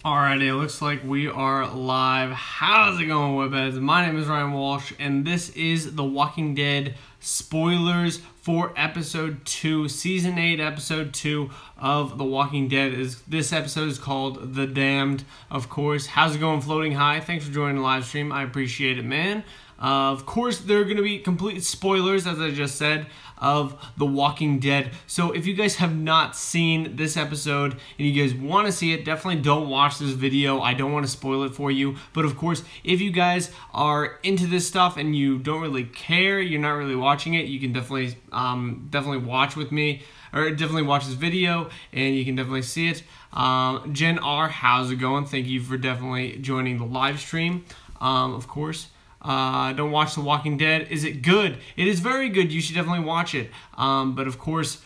Alrighty, it looks like we are live. How's it going, Webheads? My name is Ryan Walsh, and this is The Walking Dead spoilers for Episode 2, Season 8, Episode 2 of The Walking Dead. This episode is called The Damned, of course. How's it going, Floating High? Thanks for joining the live stream. I appreciate it, man. Of course, there are going to be complete spoilers, as I just said, of The Walking Dead. So if you guys have not seen this episode and you guys want to see it, definitely don't watch this video. I don't want to spoil it for you. But of course, if you guys are into this stuff and you don't really care, you're not really watching it, you can definitely watch with me, or definitely watch this video and you can definitely see it. Jen R, how's it going? Thank you for definitely joining the live stream. Of course. Don't watch The Walking Dead. Is it good? It is very good. You should definitely watch it. But of course,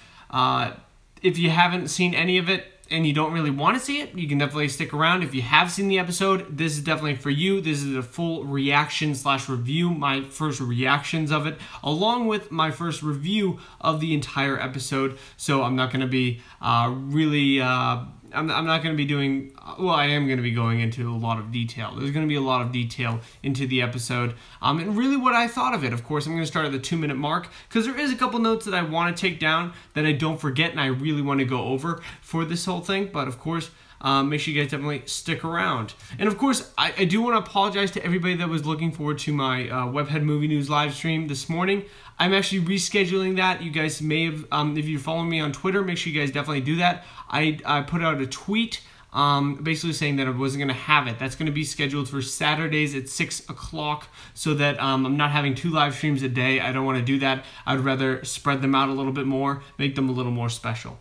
if you haven't seen any of it and you don't really want to see it, you can definitely stick around. If you have seen the episode, this is definitely for you. This is a full reaction / review, my first reactions of it, along with my first review of the entire episode. So I'm not going to be I'm not going to be doing, well, I am going to be going into a lot of detail. There's going to be a lot of detail into the episode, and really what I thought of it. Of course, I'm going to start at the 2-minute mark, because there is a couple notes that I want to take down that I don't forget and I really want to go over for this whole thing, but of course, make sure you guys definitely stick around. And of course, I do want to apologize to everybody that was looking forward to my Webhead Movie News live stream this morning. I'm actually rescheduling that. You guys may have, if you're following me on Twitter, make sure you guys definitely do that. I put out a tweet basically saying that I wasn't going to have it. That's going to be scheduled for Saturdays at 6 o'clock so that I'm not having 2 live streams a day. I don't want to do that. I'd rather spread them out a little bit more, make them a little more special.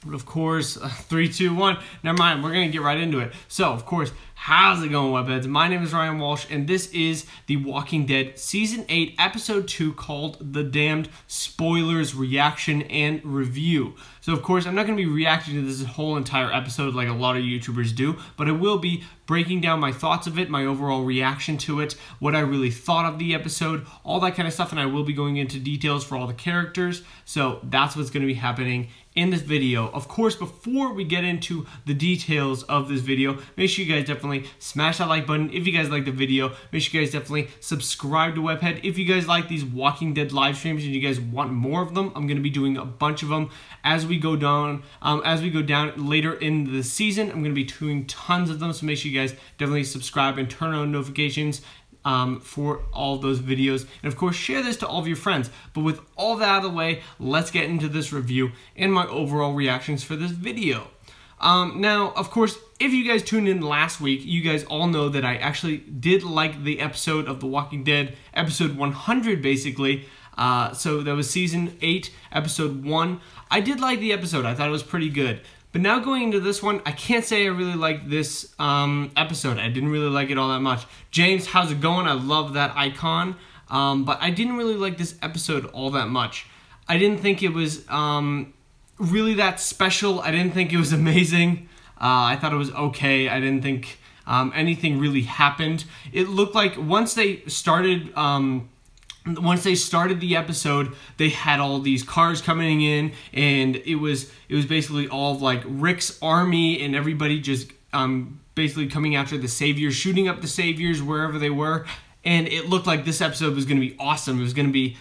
But of course, 3, 2, 1, never mind, we're going to get right into it. So, of course, how's it going, Webheads? My name is Ryan Walsh, and this is The Walking Dead Season 8, Episode 2, called The Damned, spoilers, reaction, and review. So, of course, I'm not going to be reacting to this whole entire episode like a lot of YouTubers do, but I will be breaking down my thoughts of it, my overall reaction to it, what I really thought of the episode, all that kind of stuff, and I will be going into details for all the characters. So, that's what's going to be happening in this video. Of course, before we get into the details of this video, make sure you guys definitely smash that like button if you guys like the video. Make sure you guys definitely subscribe to Webhead. If you guys like these Walking Dead live streams and you guys want more of them, I'm going to be doing a bunch of them as we go down. Later in the season, I'm going to be doing tons of them, so make sure you guys definitely subscribe and turn on notifications for all of those videos, and of course share this to all of your friends. But with all that out of the way, let's get into this review and my overall reactions for this video. Now, of course, if you guys tuned in last week, you guys all know that I actually did like the episode of The Walking Dead, episode 100 basically. So that was season 8, episode 1. I did like the episode. I thought it was pretty good. But now going into this one, I can't say I really liked this episode. I didn't really like it all that much. James, how's it going? I love that icon. But I didn't really like this episode all that much. I didn't think it was really that special. I didn't think it was amazing. I thought it was okay. I didn't think anything really happened. It looked like once they started the episode, they had all these cars coming in, and it was basically all of like Rick's army and everybody just basically coming after the saviors, shooting up the saviors wherever they were. And it looked like this episode was going to be awesome. It was going to be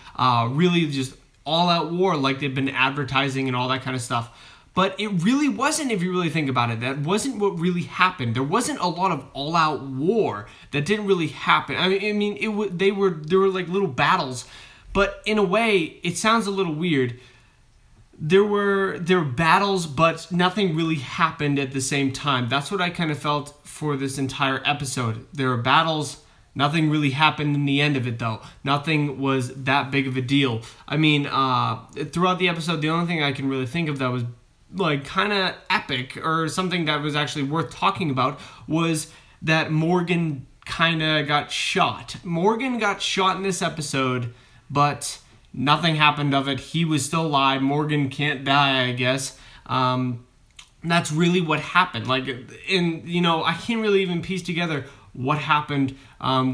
really just all-out war like they've been advertising and all that kind of stuff. But it really wasn't, if you really think about it. That wasn't what really happened. There wasn't a lot of all-out war. That didn't really happen. I mean, there were like little battles, but in a way, it sounds a little weird. There were battles, but nothing really happened at the same time. That's what I kind of felt for this entire episode. There were battles. Nothing really happened in the end of it, though. Nothing was that big of a deal. I mean, throughout the episode, the only thing I can really think of that was like kind of epic or something that was actually worth talking about was that Morgan kind of got shot. Morgan got shot in this episode, but nothing happened of it. He was still alive. Morgan can't die, I guess. That's really what happened. Like, I can't really even piece together what happened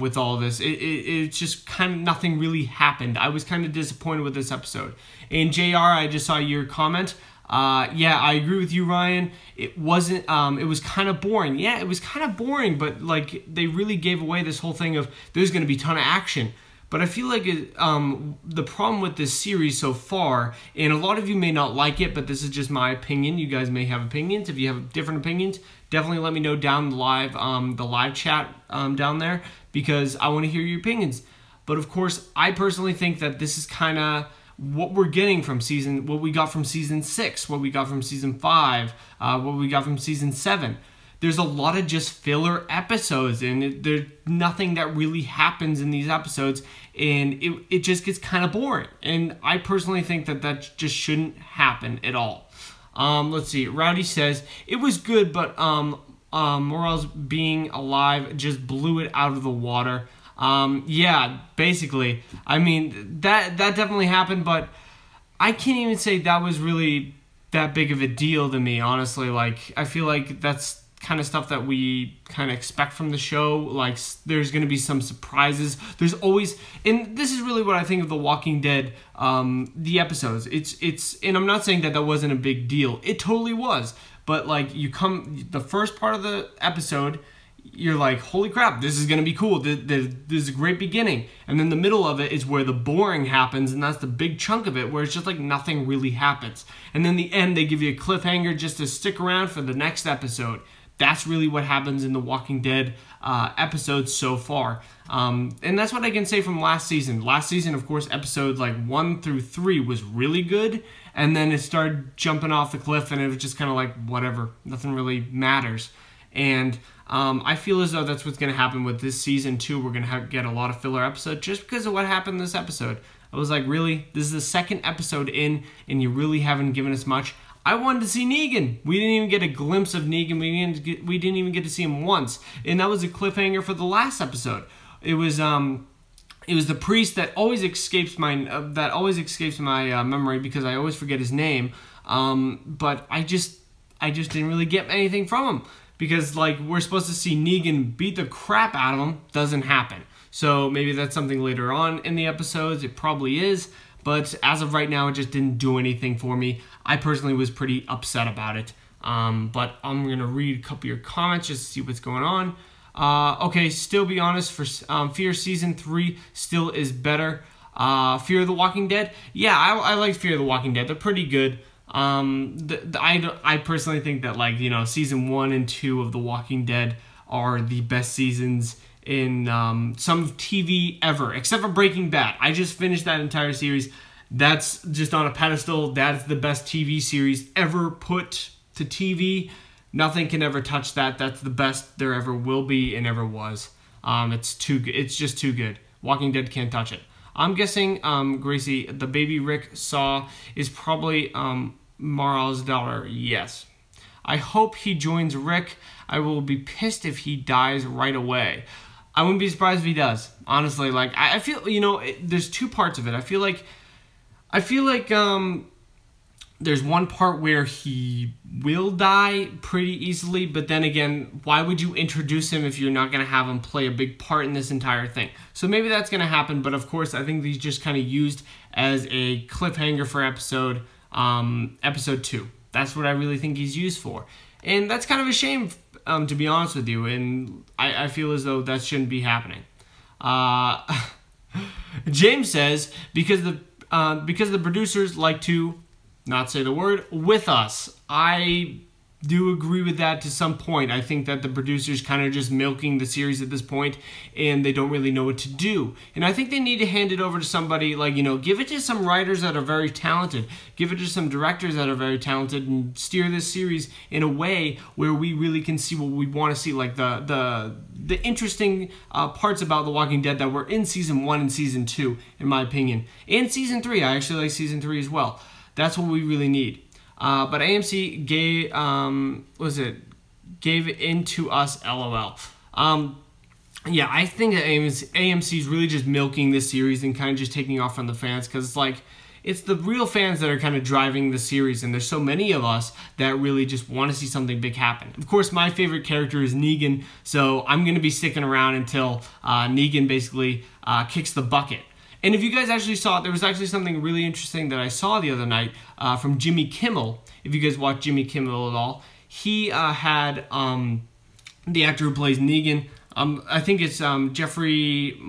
with all this. It's just kind of nothing really happened. I was kind of disappointed with this episode. And JR, I just saw your comment. Yeah, I agree with you, Ryan. It wasn't, it was kind of boring. Yeah, it was kind of boring, but like they really gave away this whole thing of there's going to be a ton of action. But I feel like the problem with this series so far, and a lot of you may not like it, but this is just my opinion. You guys may have opinions. If you have different opinions, definitely let me know down the live chat down there, because I want to hear your opinions. But of course, I personally think that this is kind of what we're getting from what we got from season 6, what we got from season 5, what we got from season 7. There's a lot of just filler episodes, and there's nothing that really happens in these episodes, and it just gets kind of boring. And I personally think that just shouldn't happen at all. Let's see. Rowdy says, it was good, but Morales being alive just blew it out of the water. Yeah, basically. I mean, that definitely happened, but I can't even say that was really that big of a deal to me, honestly. Like, I feel like that's kind of stuff that we kind of expect from the show. Like, there's going to be some surprises. There's always, and this is really what I think of The Walking Dead, the episodes. It's, and I'm not saying that wasn't a big deal. It totally was. But like, the first part of the episode, you're like, holy crap, this is going to be cool. This is a great beginning. And then the middle of it is where the boring happens, and that's the big chunk of it, where it's just like nothing really happens. And then the end, they give you a cliffhanger just to stick around for the next episode. That's really what happens in the Walking Dead episodes so far. And that's what I can say from last season. Last season, of course, episodes like 1 through 3 was really good. And then it started jumping off the cliff, and it was just kind of like, whatever. Nothing really matters. And I feel as though that's what's going to happen with this season, too. We're going to get a lot of filler episodes just because of what happened in this episode. I was like, really? This is the second episode in, and you really haven't given us much? I wanted to see Negan. We didn't even get a glimpse of Negan. We didn't even get to see him once. And that was a cliffhanger for the last episode. It was the priest that always escapes my memory, because I always forget his name. But I just didn't really get anything from him, because like, we're supposed to see Negan beat the crap out of him. Doesn't happen. So maybe that's something later on in the episodes. It probably is. But as of right now, it just didn't do anything for me. I personally was pretty upset about it. But I'm going to read a couple of your comments just to see what's going on. Okay, still be honest, for Fear Season 3 still is better. Fear of the Walking Dead? Yeah, I like Fear of the Walking Dead. They're pretty good. I personally think that, like, you know, Season 1 and 2 of The Walking Dead are the best seasons in some TV ever, except for Breaking Bad. I just finished that entire series. That's just on a pedestal. That's the best TV series ever put to TV. Nothing can ever touch that. That's the best there ever will be and ever was. It's too good. It's just too good. Walking Dead can't touch it. I'm guessing, Gracie, the baby Rick saw is probably Marl's daughter. Yes. I hope he joins Rick. I will be pissed if he dies right away. I wouldn't be surprised if he does. Honestly, like, I feel, you know, there's two parts of it. I feel like there's one part where he will die pretty easily, but then again, why would you introduce him if you're not going to have him play a big part in this entire thing? So maybe that's going to happen, but of course, I think he's just kind of used as a cliffhanger for episode 2. That's what I really think he's used for. And that's kind of a shame, to be honest with you, and I feel as though that shouldn't be happening. James says, because the producers like to not say the word with us. I do agree with that to some point. I think that the producers kind of just milking the series at this point, and they don't really know what to do. And I think they need to hand it over to somebody, like, you know, give it to some writers that are very talented, give it to some directors that are very talented, and steer this series in a way where we really can see what we want to see, like the interesting parts about The Walking Dead that were in Season 1 and Season 2, in my opinion. And Season 3, I actually like Season 3 as well. That's what we really need. But AMC gave it into us, LOL. Yeah, I think that AMC is really just milking this series and kind of just taking off from the fans, because it's like, it's the real fans that are kind of driving the series, and there's so many of us that really just want to see something big happen. Of course, my favorite character is Negan, so I'm going to be sticking around until Negan basically kicks the bucket. And if you guys actually saw it, there was actually something really interesting that I saw the other night from Jimmy Kimmel. if you guys watch Jimmy Kimmel at all, he had the actor who plays Negan. I think it's Jeffrey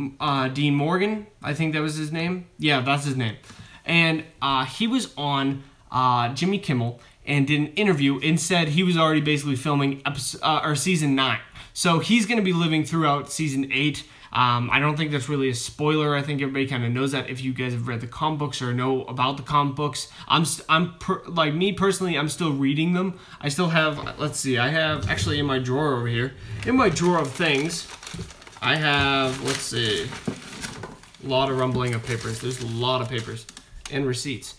Dean Morgan. I think that was his name. Yeah, that's his name. And he was on Jimmy Kimmel and did an interview and said he was already basically filming season 9. So he's going to be living throughout season 8. I don't think that's really a spoiler. I think everybody kind of knows that if you guys have read the comic books or know about the comic books. Like me personally, I'm still reading them. I still have, let's see, I have actually in my drawer over here, in my drawer of things, I have, let's see, a lot of rumbling of papers. There's a lot of papers and receipts.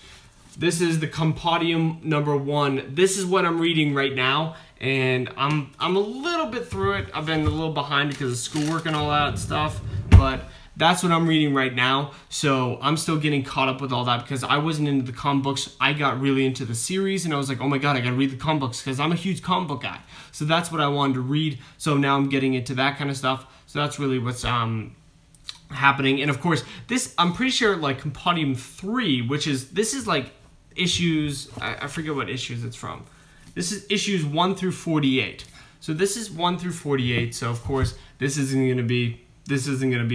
This is the Compendium #1. This is what I'm reading right now, and I'm a little bit through it. I've been a little behind because of schoolwork and all that stuff, but that's what I'm reading right now. So I'm still getting caught up with all that because I wasn't into the comic books. I got really into the series, and I was like, oh my god, I gotta read the comic books because I'm a huge comic book guy. So that's what I wanted to read. So now I'm getting into that kind of stuff. So that's really what's happening. And of course, this, I'm pretty sure, like Compendium 3, this is like issues, I forget what issues it's from. This is issues 1 through 48. So this is 1 through 48. So of course, this isn't going to be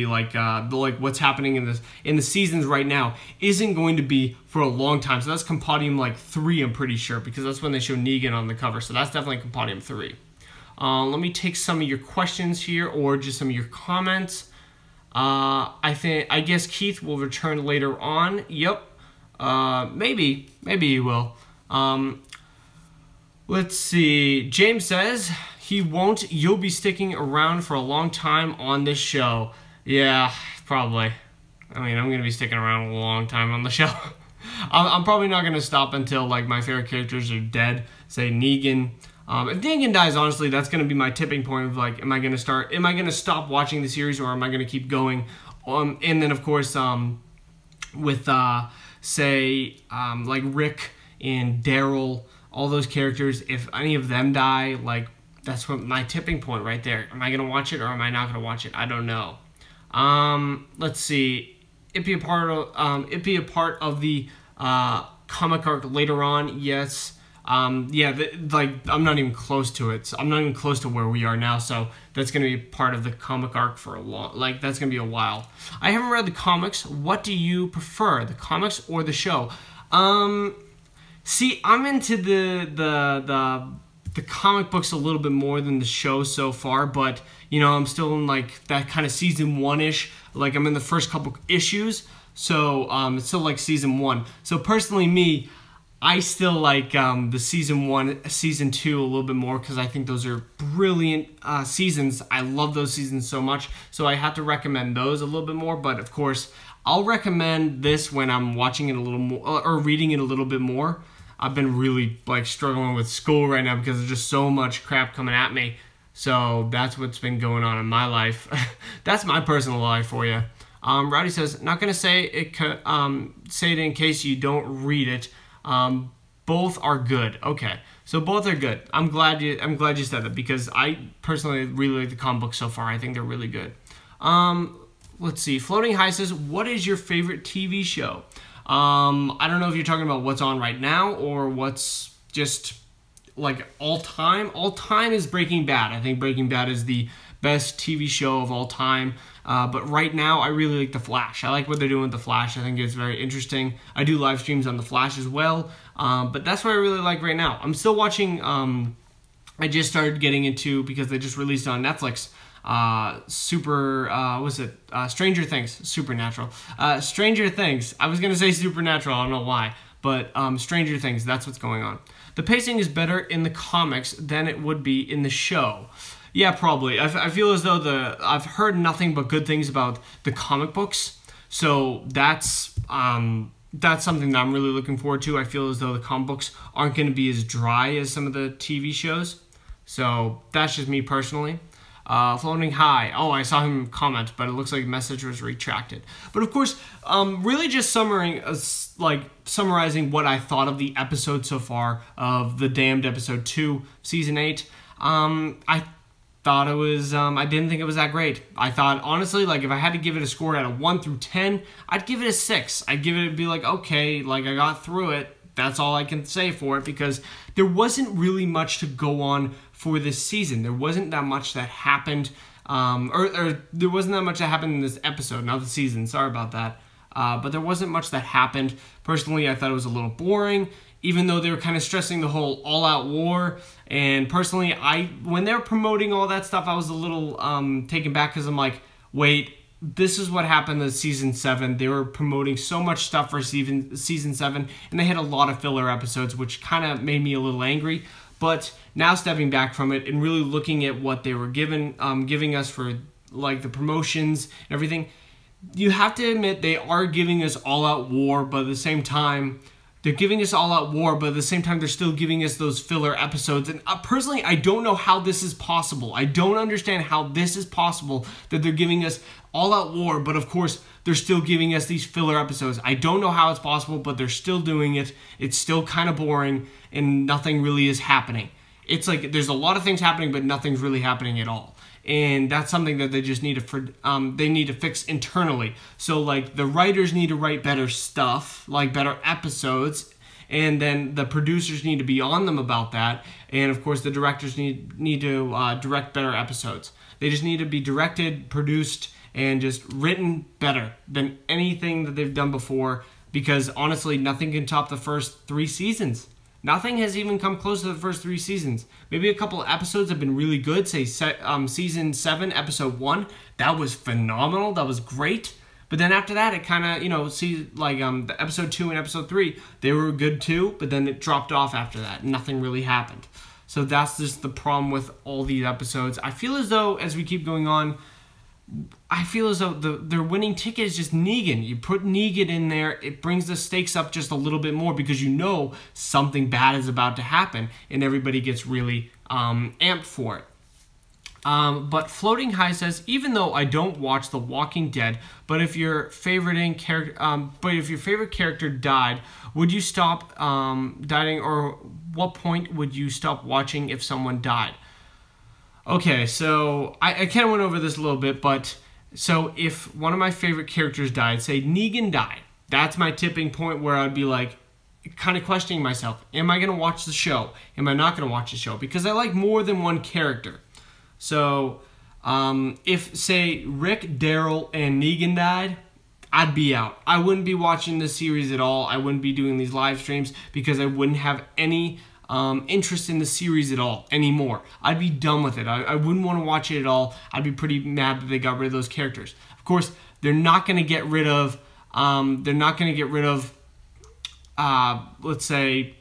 like what's happening in the seasons right now isn't going to be for a long time. So that's Compendium like 3, I'm pretty sure, because that's when they show Negan on the cover. So that's definitely Compendium 3. Let me take some of your questions here, or just some of your comments. I guess Keith will return later on. Yep. Maybe he will. Let's see. James says he won't. You'll be sticking around for a long time on this show. Yeah, probably. I mean, I'm gonna be sticking around a long time on the show. I'm probably not gonna stop until like my favorite characters are dead. Say Negan. If Negan dies, honestly, that's gonna be my tipping point of like, am I gonna stop watching the series, or am I gonna keep going? And then of course, with say like Rick and Daryl, all those characters, if any of them die, like that's what my tipping point right there. Am I gonna watch it or am I not gonna watch it? I don't know. Let's see. It be a part of the comic arc later on. Yes. Yeah, like I'm not even close to it. So I'm not even close to where we are now. So that's gonna be part of the comic arc for a long. Like that's gonna be a while. I haven't read the comics. What do you prefer, the comics or the show? See, I'm into the comic books a little bit more than the show so far, but you know, I'm still in like that kind of season 1-ish. Like I'm in the first couple issues, so it's still like season 1. So personally, me, I still like the season 1, season 2 a little bit more because I think those are brilliant seasons. I love those seasons so much, so I have to recommend those a little bit more. But of course, I'll recommend this when I'm watching it a little more or reading it a little bit more. I've been really like struggling with school right now because there's just so much crap coming at me. So that's what's been going on in my life. That's my personal life for you. Rowdy says, not gonna say it. Say it in case you don't read it. Both are good. Okay, so both are good. I'm glad you said that because I personally really like the comic book so far. I think they're really good. Let's see. Floating High says, what is your favorite TV show? I don't know if you're talking about what's on right now or what's just like all time. All time is Breaking Bad. I think Breaking Bad is the best TV show of all time. But right now, I really like The Flash. I like what they're doing with The Flash. I think it's very interesting. I do live streams on The Flash as well. But that's what I really like right now. I'm still watching, I just started getting into, because they just released on Netflix, Stranger Things. Supernatural. Stranger Things. I was going to say Supernatural. I don't know why. But Stranger Things, that's what's going on. The pacing is better in the comics than it would be in the show. Yeah, probably. I feel as though I've heard nothing but good things about the comic books, so that's something that I'm really looking forward to. I feel as though the comic books aren't going to be as dry as some of the TV shows, so that's just me personally. Floating High. Oh, I saw him comment, but it looks like the message was retracted. But of course, really just summarizing what I thought of the episode so far of The Damned episode 2, season 8. I thought it was, I didn't think it was that great. I thought, honestly, like, if I had to give it a score out of 1 through 10, I'd give it a 6. I'd be like, okay, like, I got through it. That's all I can say for it, because there wasn't really much to go on for this season. There wasn't that much that happened, or there wasn't that much that happened in this episode, not the season. Sorry about that. But there wasn't much that happened. Personally, I thought it was a little boring, even though they were kind of stressing the whole all-out war. And personally, when they were promoting all that stuff, I was a little taken back, because I'm like, wait, this is what happened in season 7. They were promoting so much stuff for season 7, and they had a lot of filler episodes, which kind of made me a little angry. But now stepping back from it and really looking at what they were giving us for like the promotions and everything, you have to admit they are giving us all-out war, but at the same time, they're giving us all-out war, but at the same time, they're still giving us those filler episodes. And personally, I don't know how this is possible. I don't understand how this is possible, that they're giving us all-out war, but of course, they're still giving us these filler episodes. I don't know how it's possible, but they're still doing it. It's still kind of boring, and nothing really is happening. It's like there's a lot of things happening, but nothing's really happening at all. And that's something that they just need to fix internally. So like the writers need to write better stuff, like better episodes, and then the producers need to be on them about that. And of course the directors need to direct better episodes. They just need to be directed, produced, and just written better than anything that they've done before, because honestly, nothing can top the first 3 seasons. Nothing has even come close to the first 3 seasons. Maybe a couple of episodes have been really good. Say season 7, episode 1. That was phenomenal. That was great. But then after that, it kind of, the episode 2 and episode 3, they were good too, but then it dropped off after that. Nothing really happened. So that's just the problem with all these episodes. I feel as though, as we keep going on, I feel as though their winning ticket is just Negan. You put Negan in there, it brings the stakes up just a little bit more, because you know something bad is about to happen, and everybody gets really amped for it. But Floating High says, even though I don't watch The Walking Dead, but if your favorite character died, would you stop dying, or what point would you stop watching if someone died? Okay, so I kind of went over this a little bit, but so if one of my favorite characters died, say Negan died, that's my tipping point where I'd be like, kind of questioning myself, am I going to watch the show? Am I not going to watch the show? Because I like more than one character. So if, say, Rick, Daryl, and Negan died, I'd be out. I wouldn't be watching the series at all. I wouldn't be doing these live streams, because I wouldn't have any interest in the series at all anymore. I'd be done with it. I wouldn't want to watch it at all. I'd be pretty mad that they got rid of those characters. Of course, they're not going to get rid of. Let's say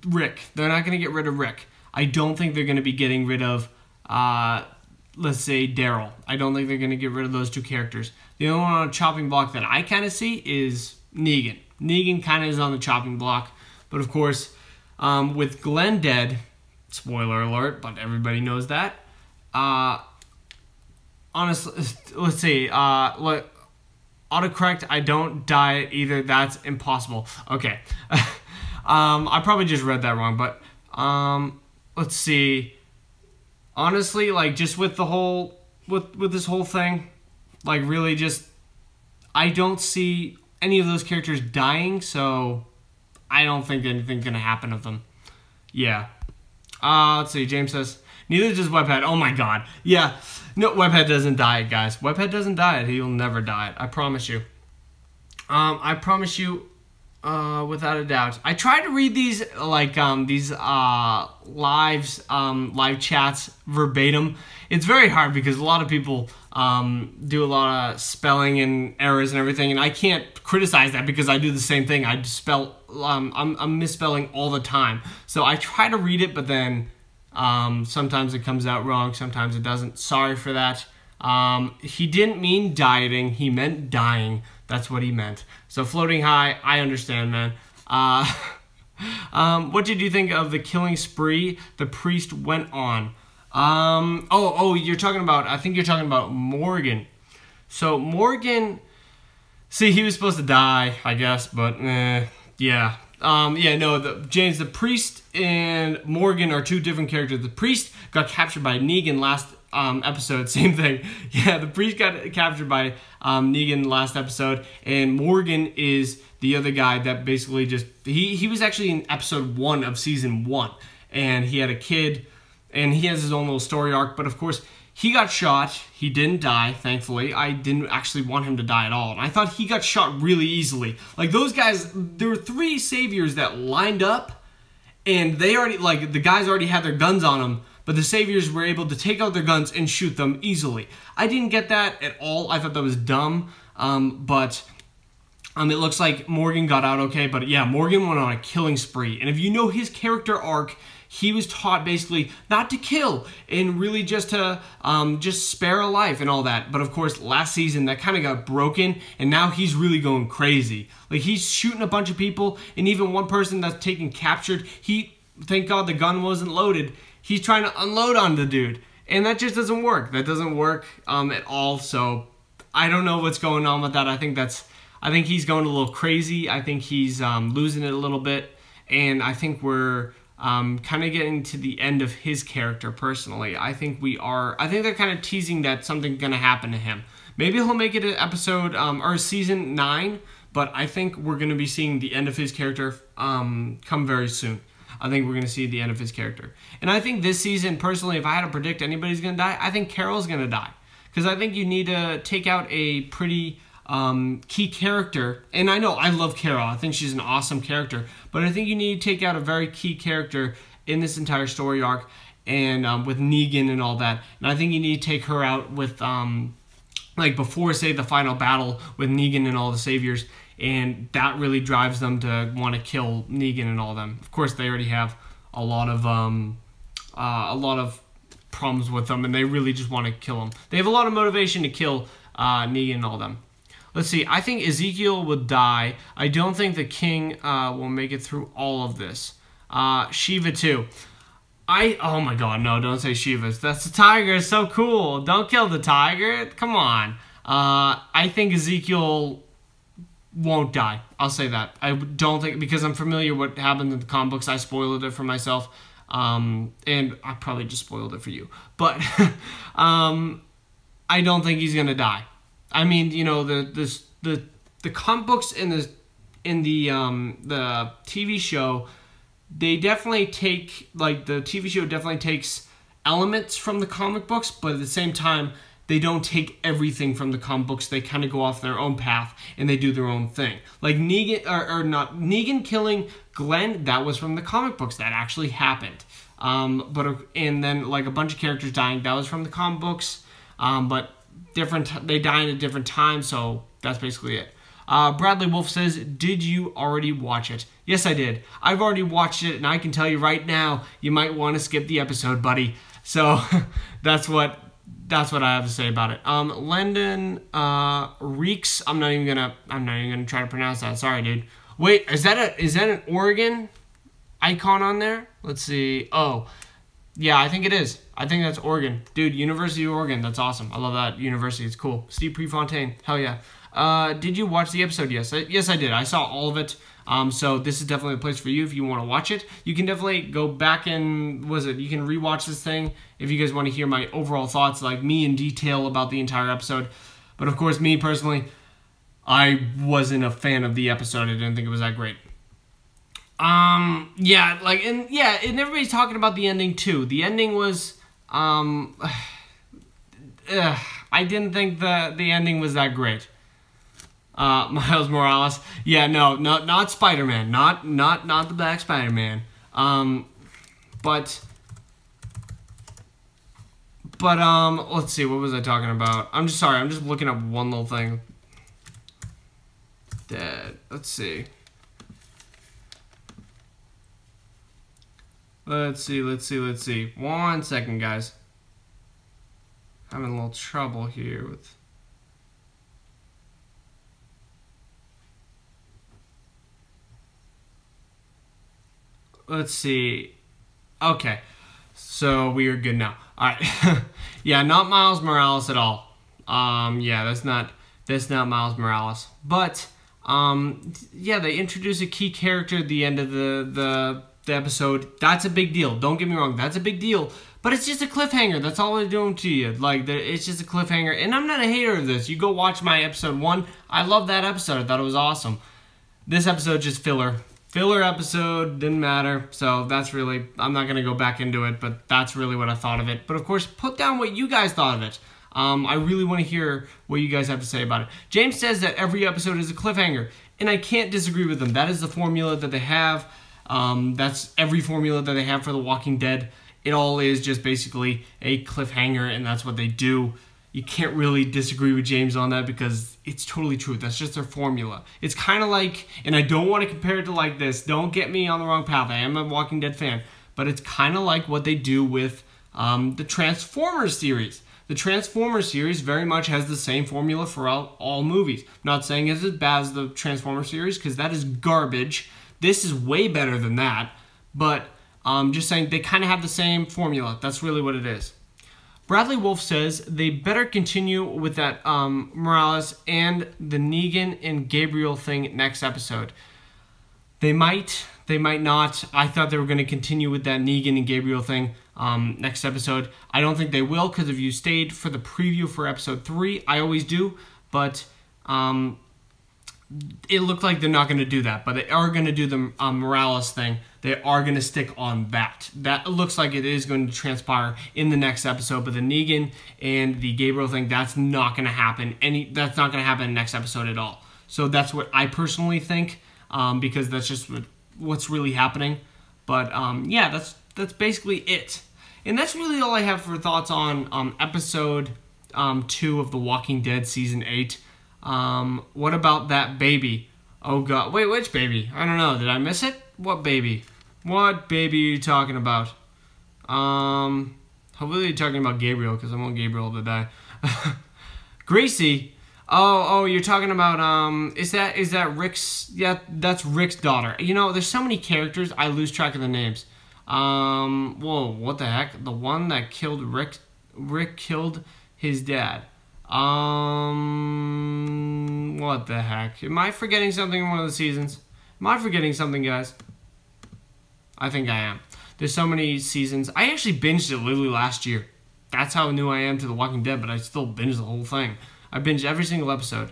Rick. They're not going to get rid of Rick. I don't think they're going to be getting rid of. Let's say Daryl. I don't think they're going to get rid of those 2 characters. The only one on a chopping block that I kind of see is Negan. Negan kind of is on the chopping block. But of course, with Glenn dead, spoiler alert, but everybody knows that. Honestly, let's see. Autocorrect, I don't die either. That's impossible. Okay. I probably just read that wrong, but let's see. Honestly, like just with the whole with this whole thing, like really just I don't see any of those characters dying, so I don't think anything's going to happen of them. Yeah. Let's see. James says, neither does Webhead. Oh my god. Yeah. No, Webhead doesn't die, guys. Webhead doesn't die. He'll never die. I promise you. I promise you, without a doubt. I try to read these, like, live chats verbatim. It's very hard because a lot of people do a lot of spelling and errors and everything, and I can't criticize that because I do the same thing. I spell, I'm misspelling all the time. So I try to read it, but then sometimes it comes out wrong, sometimes it doesn't. Sorry for that. He didn't mean dieting, he meant dying. That's what he meant. So Floating High, I understand, man. What did you think of the killing spree the priest went on? You're talking about, I think you're talking about Morgan. So Morgan, see, he was supposed to die, I guess, but yeah. James, the priest and Morgan are 2 different characters. The priest got captured by Negan last episode, same thing. Yeah, the priest got captured by Negan last episode, and Morgan is the other guy that basically just, he was actually in episode 1 of season 1, and he had a kid, and he has his own little story arc, but of course, he got shot. He didn't die, thankfully. I didn't actually want him to die at all, and I thought he got shot really easily. Like, those guys, there were 3 saviors that lined up, and they already, like, the guys already had their guns on them, but the saviors were able to take out their guns and shoot them easily. I didn't get that at all. I thought that was dumb, but it looks like Morgan got out okay. But yeah, Morgan went on a killing spree, and if you know his character arc, he was taught basically not to kill and really just to just spare a life and all that. But of course, last season that kind of got broken, and now he's really going crazy. Like, he's shooting a bunch of people, and even one person that's taken captured, thank God the gun wasn't loaded, he's trying to unload on the dude. And that just doesn't work. That doesn't work at all. So I don't know what's going on with that. I think he's going a little crazy. I think he's losing it a little bit. And I think we're kind of getting to the end of his character personally. I think they're kind of teasing that something's going to happen to him. Maybe he'll make it an episode or season 9, but I think we're going to be seeing the end of his character come very soon. I think we're going to see the end of his character. And I think this season, personally, if I had to predict anybody's going to die, I think Carol's going to die. Because I think you need to take out a pretty key character. And I know, I love Carol. I think she's an awesome character. But I think you need to take out a very key character in this entire story arc. And with Negan and all that. And I think you need to take her out with, like, before, say, the final battle with Negan and all the saviors. And that really drives them to want to kill Negan and all them. Of course, they already have a lot of problems with them, and they really just want to kill him. They have a lot of motivation to kill Negan and all them. Let's see. I think Ezekiel would die. I don't think the king will make it through all of this. Shiva too. Oh my God, no! Don't say Shiva. That's the tiger. It's so cool. Don't kill the tiger. Come on. I think Ezekiel won't die. I'll say that. I don't think, because I'm familiar what happened in the comic books. I spoiled it for myself, and I probably just spoiled it for you. But I don't think he's gonna die. I mean, you know, the comic books and the TV show, they definitely take, like, the TV show definitely takes elements from the comic books, but at the same time, they don't take everything from the comic books. They kind of go off their own path and they do their own thing. Like Negan killing Glenn, that was from the comic books. That actually happened. And then, like, a bunch of characters dying, that was from the comic books. But they die at a different time, so that's basically it. Bradley Wolf says, did you already watch it? Yes, I did. I've already watched it, and I can tell you right now, you might want to skip the episode, buddy. So that's what I have to say about it. Lendon Reeks. I'm not even gonna try to pronounce that. Sorry, dude. Wait, is that an Oregon icon on there? Let's see. Oh, yeah, I think it is. I think that's Oregon, dude. University of Oregon. That's awesome. I love that university. It's cool. Steve Prefontaine. Hell yeah. Did you watch the episode? Yes, I did. I saw all of it. So this is definitely a place for you if you want to watch it. You can definitely go back and, you can rewatch this thing if you guys want to hear my overall thoughts, like me in detail about the entire episode. But of course, me personally, I wasn't a fan of the episode. I didn't think it was that great. And everybody's talking about the ending too. The ending was, I didn't think the ending was that great. Miles Morales. Yeah, no, not Spider-Man. Not the Black Spider-Man. But let's see, what was I talking about? I'm just looking up one little thing. Let's see. Let's see. 1 second, guys. Having a little trouble here with... Let's see. Okay. So we are good now. Alright. Yeah, not Miles Morales at all. Yeah, that's not Miles Morales. But yeah, they introduce a key character at the end of the episode. That's a big deal. Don't get me wrong, that's a big deal. But it's just a cliffhanger. That's all they're doing to you. Like, it's just a cliffhanger. And I'm not a hater of this. You go watch my episode 1. I love that episode. I thought it was awesome. This episode just filler. Filler episode, didn't matter. So that's really, I'm not going to go back into it, but that's really what I thought of it. But of course, put down what you guys thought of it. I really want to hear what you guys have to say about it. James says that every episode is a cliffhanger, and I can't disagree with them. That is the formula that they have. That's every formula that they have for The Walking Dead. It all is just basically a cliffhanger, and that's what they do. You can't really disagree with James on that because it's totally true. That's just their formula. It's kind of like, and I don't want to compare it to like this. Don't get me on the wrong path. I am a Walking Dead fan. But it's kind of like what they do with the Transformers series. The Transformers series very much has the same formula throughout all movies. I'm not saying it's as bad as the Transformers series because that is garbage. This is way better than that. But just saying they kind of have the same formula. That's really what it is. Bradley Wolf says they better continue with that Morales and the Negan and Gabriel thing next episode. They might not. I thought they were going to continue with that Negan and Gabriel thing next episode. I don't think they will because if you stayed for the preview for episode 3, I always do, but it looked like they're not going to do that, but they are going to do the Morales thing. They are going to stick on that. That looks like it is going to transpire in the next episode, but the Negan and the Gabriel thing, that's not going to happen. That's not going to happen in the next episode at all. So that's what I personally think, because that's just what's really happening. But yeah, that's basically it. And that's really all I have for thoughts on episode 2 of The Walking Dead Season 8. What about that baby? Oh god, wait, which baby? I don't know, did I miss it? What baby? What baby are you talking about? Hopefully you're talking about Gabriel, because I want Gabriel to die. Gracie? Oh, you're talking about, is that Rick's, yeah, that's Rick's daughter. You know, there's so many characters, I lose track of the names. Whoa, what the heck? The one that killed Rick killed his dad. What the heck? Am I forgetting something in one of the seasons? Am I forgetting something, guys? I think I am. There's so many seasons. I actually binged it literally last year. That's how new I am to The Walking Dead, but I still binged the whole thing. I binged every single episode.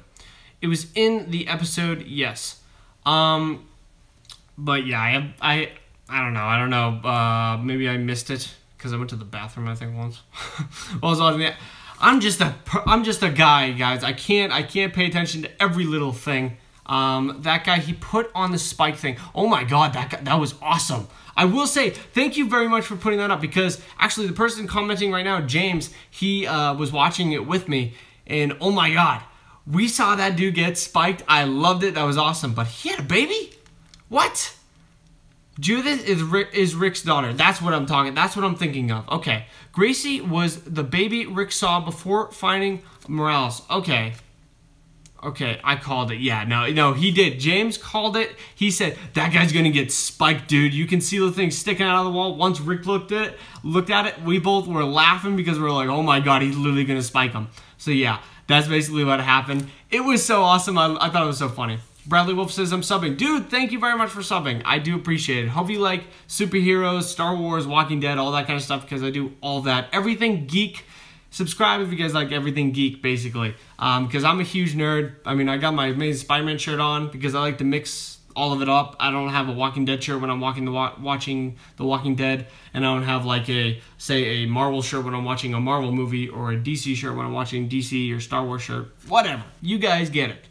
It was in the episode, yes. But yeah, I don't know. Maybe I missed it because I went to the bathroom, I think, once. While I was watching it. I'm just a guy, guys. I can't pay attention to every little thing. That guy, he put on the spike thing. Oh my god, that was awesome. I will say thank you very much for putting that up because actually the person commenting right now, James, he was watching it with me, and oh my god, we saw that dude get spiked. I loved it. That was awesome. But he had a baby? What? Judith is Rick's daughter. That's what I'm talking. That's what I'm thinking of. Okay. Gracie was the baby Rick saw before finding Morales. Okay. Okay, I called it. Yeah, no, he did. James called it. He said, that guy's going to get spiked, dude. You can see the thing sticking out of the wall. Once Rick looked at it, we both were laughing because we were like, oh my god, he's literally going to spike him. So yeah, that's basically what happened. It was so awesome. I thought it was so funny. Bradley Wolf says, I'm subbing. Dude, thank you very much for subbing. I do appreciate it. Hope you like superheroes, Star Wars, Walking Dead, all that kind of stuff, because I do all that. Everything geek. Subscribe if you guys like everything geek, basically. Because I'm a huge nerd. I mean, I got my Amazing Spider-Man shirt on because I like to mix all of it up. I don't have a Walking Dead shirt when I'm watching The Walking Dead. And I don't have, like, a Marvel shirt when I'm watching a Marvel movie, or a DC shirt when I'm watching DC or Star Wars shirt. Whatever. You guys get it.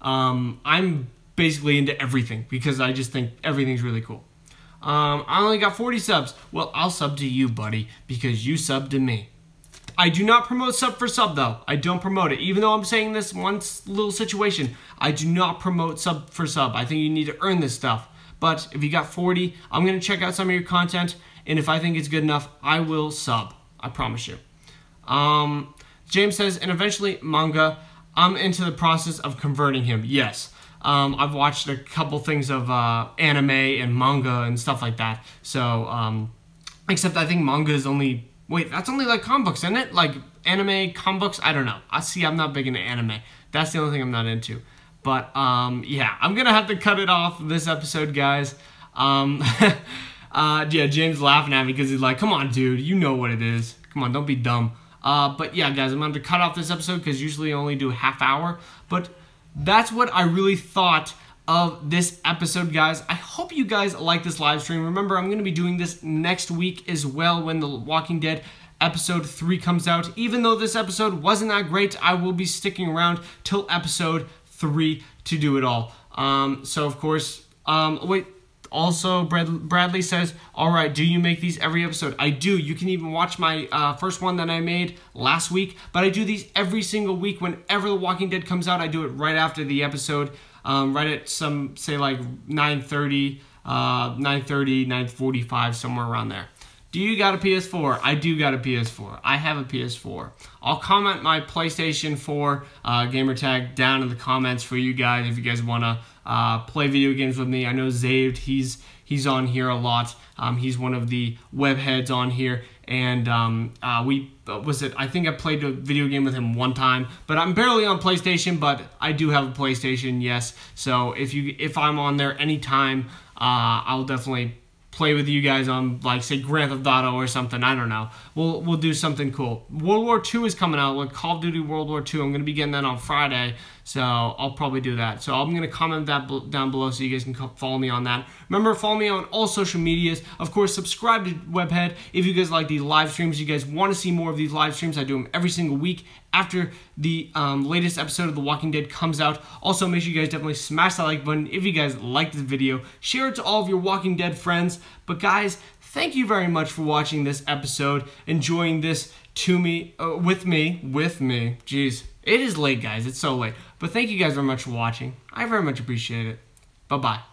I'm basically into everything because I just think everything's really cool. I only got 40 subs. Well, I'll sub to you, buddy, because you subbed to me. I do not promote sub for sub, though. I don't promote it. Even though I'm saying this one little situation, I do not promote sub for sub. I think you need to earn this stuff. But if you got 40, I'm going to check out some of your content, and if I think it's good enough, I will sub. I promise you. James says, and eventually manga. I'm into the process of converting him. Yes. I've watched a couple things of anime and manga and stuff like that. So, except I think manga is only... Wait, that's only like comic books, isn't it? Like anime, comic books? I don't know. I'm not big into anime. That's the only thing I'm not into. But, yeah, I'm going to have to cut it off this episode, guys. Yeah, James laughing at me because he's like, come on, dude. You know what it is. Come on, don't be dumb. But yeah, guys, I'm going to cut off this episode because usually I only do a half hour. But that's what I really thought of this episode, guys. I hope you guys like this live stream. Remember, I'm going to be doing this next week as well when The Walking Dead episode 3 comes out. Even though this episode wasn't that great, I will be sticking around till episode 3 to do it all. So of course, wait. Also, Bradley says, all right, do you make these every episode? I do. You can even watch my first one that I made last week. But I do these every single week. Whenever The Walking Dead comes out, I do it right after the episode. Right at some, say like 9:30, 9:45, somewhere around there. Do you got a PS4? I do got a PS4. I have a PS4. I'll comment my PlayStation 4 gamer tag down in the comments for you guys if you guys want to play video games with me. I know Zaved, he's on here a lot. He's one of the Webheads on here, and I think I played a video game with him one time, but I'm barely on PlayStation, but I do have a PlayStation, yes. So if I'm on there anytime, I'll definitely play with you guys on, like, say, Grand Theft Auto or something. I don't know. We'll do something cool. World War II is coming out, like Call of Duty World War II. I'm going to be getting that on Friday, so I'll probably do that. So I'm going to comment that down below so you guys can follow me on that. Remember, follow me on all social medias. Of course, subscribe to Webhead if you guys like these live streams. You guys want to see more of these live streams. I do them every single week after the latest episode of The Walking Dead comes out. Also, make sure you guys definitely smash that like button if you guys like this video. Share it to all of your Walking Dead friends. But guys, thank you very much for watching this episode, enjoying this with me. Jeez, it is late, guys. It's so late. But thank you guys very much for watching. I very much appreciate it. Bye-bye.